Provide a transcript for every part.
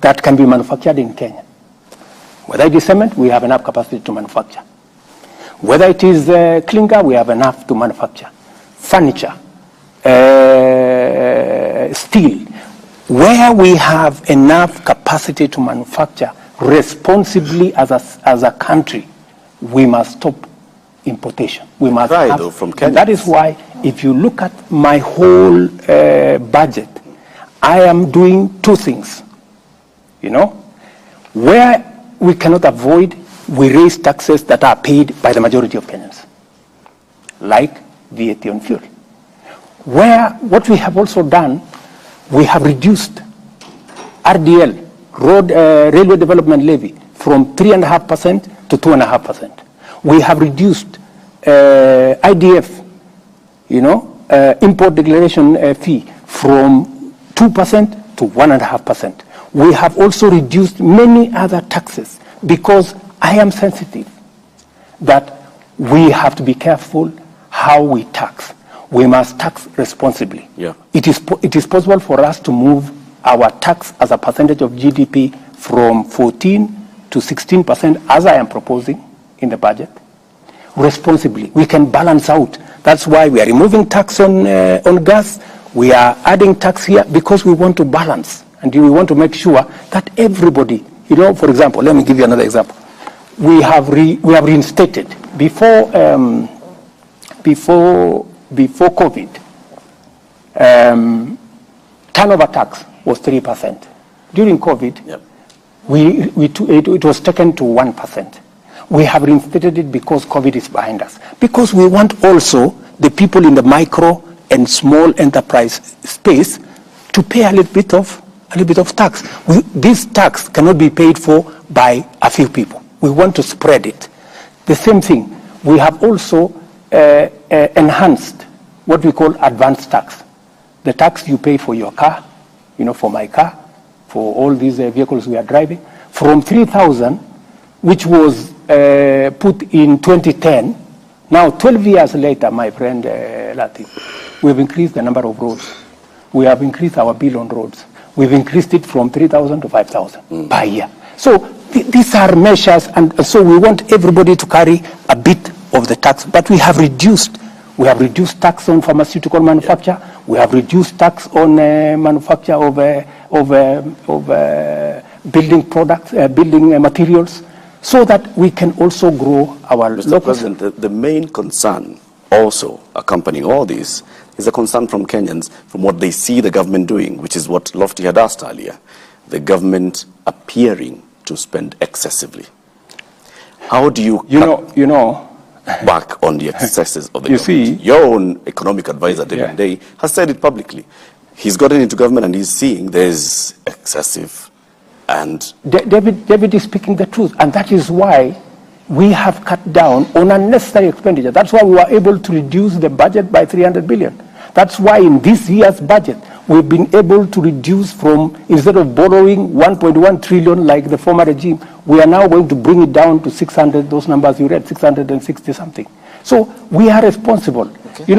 that can be manufactured in Kenya. Whether it is cement, we have enough capacity to manufacture. Whether it is clinker, we have enough to manufacture. Furniture, steel. Where we have enough capacity to manufacture responsibly as a country, we must stop importation. We must have, from Kenya. That is why, if you look at my whole budget, I am doing two things. You know, where we cannot avoid, we raise taxes that are paid by the majority of Kenyans, like VAT on fuel. Where what we have also done, we have reduced RDL, Railway Development Levy, from 3.5% to 2.5%. We have reduced IDF, import declaration fee from 2% to 1.5%. We have also reduced many other taxes because I am sensitive that we have to be careful how we tax. We must tax responsibly. Yeah. It is possible for us to move our tax as a percentage of GDP from 14 to 16%, as I am proposing in the budget, responsibly. We can balance out. That's why we are removing tax on gas. We are adding tax here because we want to balance. And we want to make sure that everybody, for example, let me give you another example. We have reinstated before COVID. Turnover tax was 3%. During COVID, yep. it was taken to 1%. We have reinstated it because COVID is behind us. Because we want also the people in the micro and small enterprise space to pay a little bit of tax. This tax cannot be paid for by a few people. We want to spread it. The same thing, we have also enhanced what we call advanced tax. The tax you pay for your car, for my car, for all these vehicles we are driving, from 3,000, which was put in 2010. Now, 12 years later, my friend Latif, we've increased the number of roads. We have increased our bill on roads. We've increased it from 3,000 to 5,000 per year. So these are measures, and so we want everybody to carry a bit of the tax. But we have reduced tax on pharmaceutical manufacture. We have reduced tax on manufacture of building products, building materials, so that we can also grow our Mr. local. President, the main concern also accompanying all this is a concern from Kenyans from what they see the government doing, which is what Lofty had asked earlier, the government appearing to spend excessively. How do you back on the excesses of the government? See, your own economic advisor, David Day, has said it publicly. He's gotten into government and he's seeing there's excessive. And David is speaking the truth, and that is why we have cut down on unnecessary expenditure. That's why we were able to reduce the budget by 300 billion. That's why in this year's budget, we've been able to reduce from, instead of borrowing 1.1 trillion like the former regime, we are now going to bring it down to 600, those numbers you read, 660 something. So we are responsible. Okay.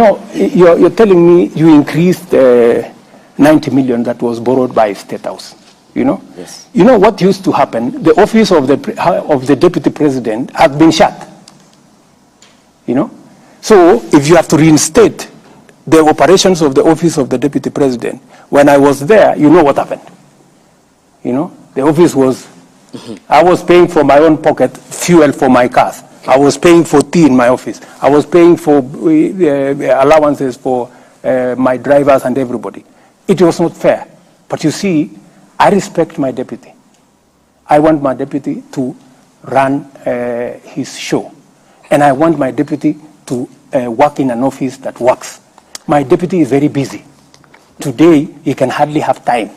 You're telling me you increased 90 million that was borrowed by State House. Yes. What used to happen? The office of the deputy president has been shut. So if you have to reinstate the operations of the office of the deputy president, when I was there, what happened? The office was, I was paying for my own pocket fuel for my cars. I was paying for tea in my office. I was paying for allowances for my drivers and everybody. It was not fair. But you see, I respect my deputy. I want my deputy to run his show. And I want my deputy to work in an office that works. My deputy is very busy. Today, he can hardly have time.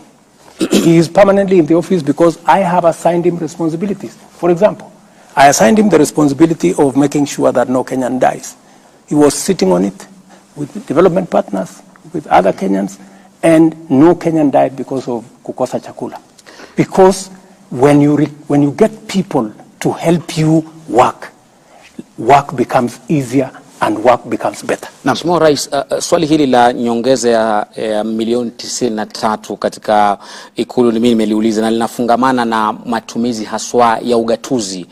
He is permanently in the office because I have assigned him responsibilities. For example, I assigned him the responsibility of making sure that no Kenyan dies. He was sitting on it with development partners, with other Kenyans, and no Kenyan died because of kukosa chakula. Because when you get people to help you work becomes easier and work becomes better. Mheshimiwa Rais, swali hili la nyongeza ya milioni 93 katika Ikulu mimi nimeliuliza, na linafungamana na matumizi haswa ya ugatuzi.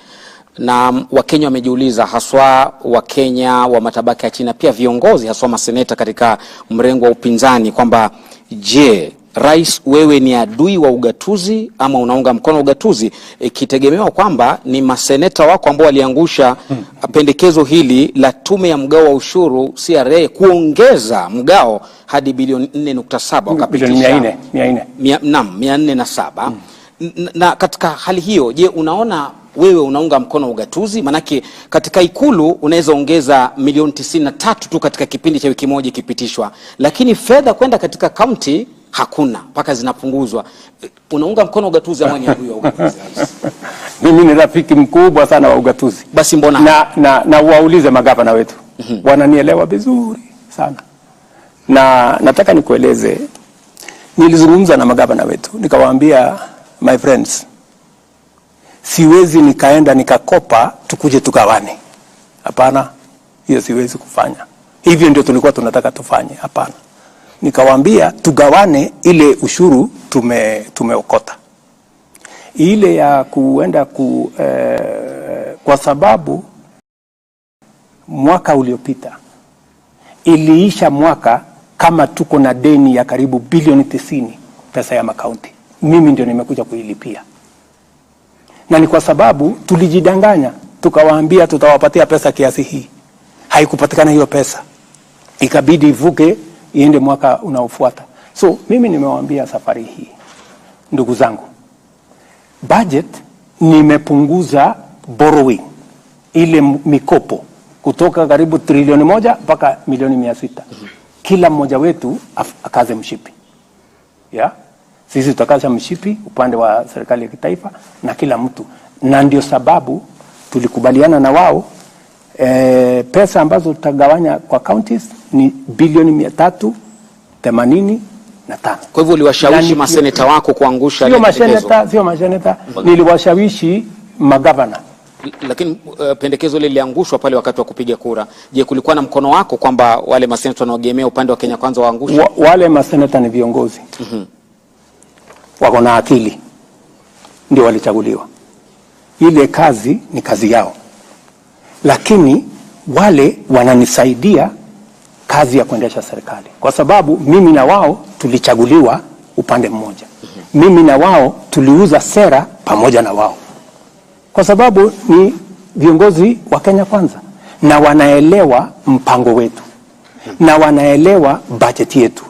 Na Wakenya wamejiuliza, haswa Wakenya wa matabaka ya chini, pia viongozi haswa maseneta katika mrengo wa upinzani, kwamba je, Rais, wewe ni adui wa ugatuzi ama unaunga mkono ugatuzi, ikitegemewa kwamba ni maseneta wako ambao waliangusha pendekezo hili la tume ya mgao wa ushuru CRA kuongeza mgao hadi bilioni 4.7 wakapitisha 407. Na katika hali hiyo, je, unaona wewe unaunga mkono ugatuzi? Manake katika Ikulu unaweza ongeza milioni 93 tu katika kipindi cha wiki moja ikipitishwa, lakini fedha kwenda katika county hakuna, mpaka zinapunguzwa. Unaunga mkono ugatuzi ama ni adui wa ugatuzi? Mimi ni rafiki mkubwa sana wa ugatuzi. Basi mbona na waulize magavana wetu. Wananielewa vizuri sana. Na nataka nikueleze, nilizungumza na magavana wetu nikawaambia, my friends, siwezi nikaenda nikakopa tukuje tugawane. Hapana, hiyo siwezi kufanya. Hivyo ndio tulikuwa tunataka tufanye. Hapana. Nikawaambia tugawane ile ushuru tumeokota. Ile ya kuenda kwa sababu mwaka uliopita iliisha mwaka kama tuko na deni ya karibu bilioni 90 pesa ya makaunti. Mimi ndio nimekuja kuilipia. Na ni kwa sababu tulijidanganya, tukawaambia tutawapatia pesa kiasi hii. Haikupatikana hiyo pesa. Ikabidi ivuke iende mwaka unaofuata. So mimi nimewaambia safari hii, ndugu zangu, budget nimepunguza borrowing, ile mikopo kutoka karibu trilioni 1 mpaka milioni 600. Kila mmoja wetu akaze mshipi. Yeah? Sisi tutakaza mshipi upande wa serikali ya kitaifa na kila mtu. Na ndio sababu tulikubaliana na wao pesa ambazo tutagawanya kwa counties ni bilioni 385. Kwa hivyo uliwashawishi maseneta wako kuangusha sio maseneta, niliwashawishi magavana. Lakini pendekezo lile liliangushwa pale wakati wa kupiga kura. Je, kulikuwa na mkono wako kwamba wale maseneta wanaogemea upande wa Kenya Kwanza waangushe? Wale maseneta ni viongozi. Wako na akili. Ndio walichaguliwa. Ile kazi ni kazi yao. Lakini wale wananisaidia kazi ya kuendesha serikali. Kwa sababu mimi na wao tulichaguliwa upande mmoja. Mimi na wao tuliuza sera pamoja na wao. Kwa sababu ni viongozi wa Kenya Kwanza na wanaelewa mpango wetu. Na wanaelewa budget yetu.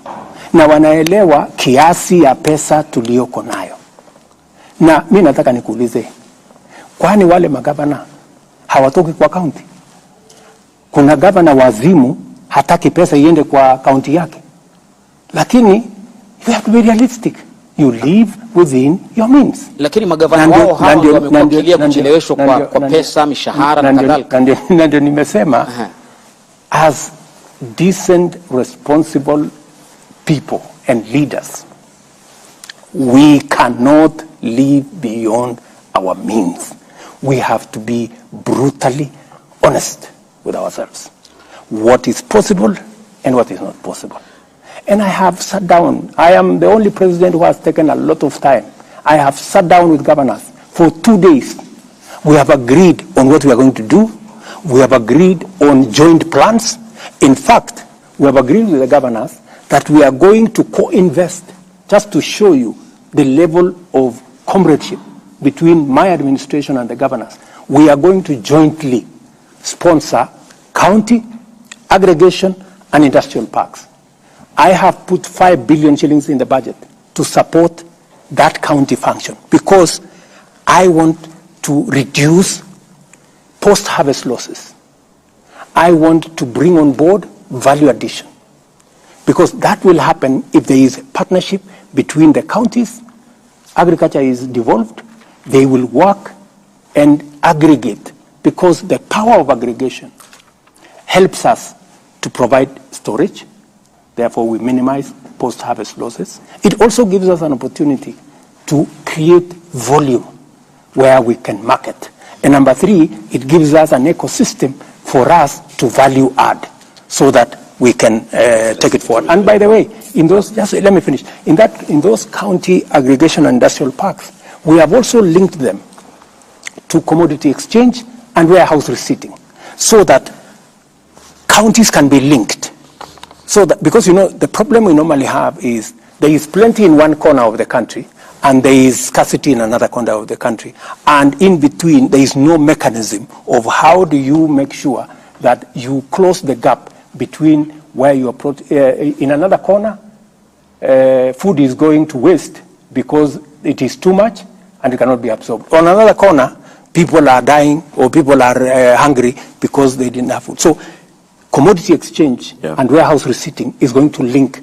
Na wanaelewa kiasi ya pesa tulioko nayo. Na mimi nataka nikuulize, kwani wale magavana hawatoki kwa county? Kuna gavana wazimu hataki pesa iende kwa county yake. Lakini you have to be realistic. You live within your means. Lakini magavana wao hao wamekukilia kucheleweshwa kwa pesa, mishahara na kadhalika. Na ndio nimesema, as decent, responsible people and leaders, we cannot live beyond our means. We have to be brutally honest with ourselves. What is possible and what is not possible. And I have sat down. I am the only president who has taken a lot of time. I have sat down with governors for 2 days. We have agreed on what we are going to do. We have agreed on joint plans. In fact, we have agreed with the governors that we are going to co-invest, just to show you the level of comradeship between my administration and the governors. We are going to jointly sponsor county, aggregation, and industrial parks. I have put 5 billion shillings in the budget to support that county function because I want to reduce post-harvest losses. I want to bring on board value addition because that will happen if there is a partnership between the counties. Agriculture is devolved. They will work and aggregate because the power of aggregation helps us to provide storage. Therefore, we minimize post-harvest losses. It also gives us an opportunity to create volume where we can market. And number 3, it gives us an ecosystem for us to value add so that we can take it forward. And by the way, in those, just let me finish, in those county aggregation and industrial parks, we have also linked them to commodity exchange and warehouse receipting so that counties can be linked. So that, because the problem we normally have is there is plenty in one corner of the country and there is scarcity in another corner of the country. And in between, there is no mechanism of how do you make sure that you close the gap between where you are in another corner, food is going to waste because it is too much and it cannot be absorbed. On another corner, people are dying or people are hungry because they didn't have food. So commodity exchange and warehouse receipting is going to link